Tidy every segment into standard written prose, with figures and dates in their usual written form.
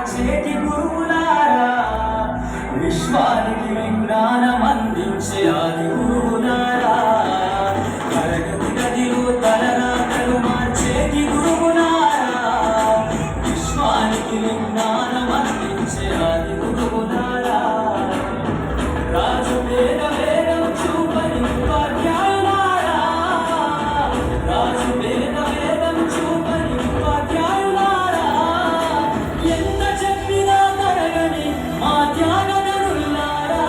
మార్చేటి గురువులారా, విశ్వానికి విజ్ఞానం అందించే ఆది గురువులారా, తరగతి గదిలో తలరాతలు మార్చేటి గురువులారా, విశ్వానికి విజ్ఞానం అందించే ఆది గురువులారా, రాజు వేద వేదం చూపని ఉపాధ్యాయులారా, రాజు వేద వేదం చూపని ఉపాధ్యాయులారా, ఎంత చెప్పినా తరగని మా త్యాగధనులారా,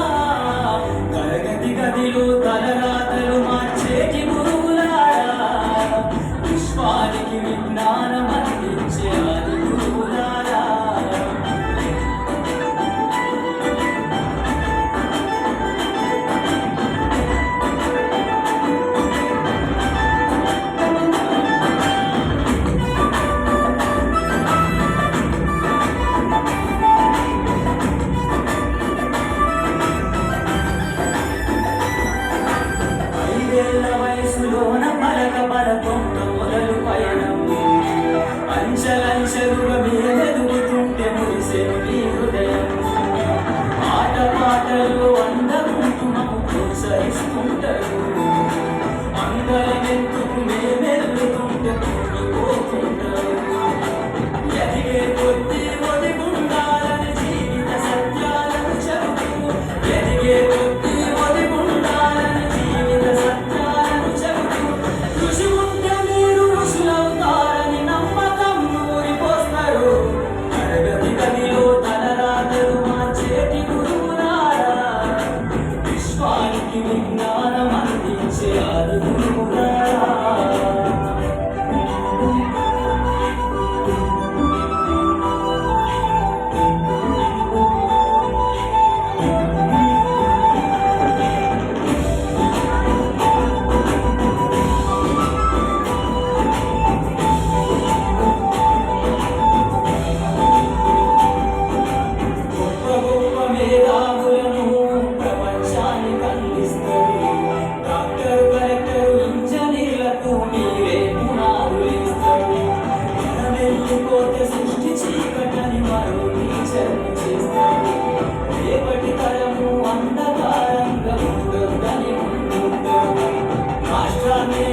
తరగతి గదిలో తలరాతలు మార్చేటి గురువులారా, విశ్వానికి విజ్ఞానం అందించే ఆది గురువులారా. ఐదేళ్ల వయసులోన పలక పలకొంట మొదలు పయనం, అంచెలంచెలుగా మీదెదుగుతుంటే మురిసెను మీ హృదయం, ఆట పాటల్లో అందకుంటూ మమ్ము ప్రోత్సహిస్తుంటారు, అందరమెందుకు మేమెల్లుతుంటే పొంగిపోతుంటారు, ఎదిగే కొద్దీ ఒదిగుండాలని జీవిత సత్యాలను చెబుతూ, ఎదిగే కొద్దీ ఒదిగుండాలని జీవిత సత్యాలను చెబుతూ, ఋషి ఉంటే మీరు ఋషులవుతారని నమ్మకం నూరిపోస్తారు, తరగతి గదిలో తలరాతలు మార్చేటి గురువులారా, విశ్వానికి విజ్ఞానం అందించే ఆది గురువులారా. గొప్ప గొప్ప మేధావులను ప్రపంచానికి అందిస్తారు, డాక్టర్ కలెక్టర్ ఇంజనీర్లకు మీరే పునాదులిస్తారు, మనం వెళ్ళిపోతే సృష్టి చీకటని మరో టీచర్ని చేస్తారు, రేపటి తరము అంధకారంగా ఉండొద్దని ముందుంటారు, రాష్ట్రాన్ని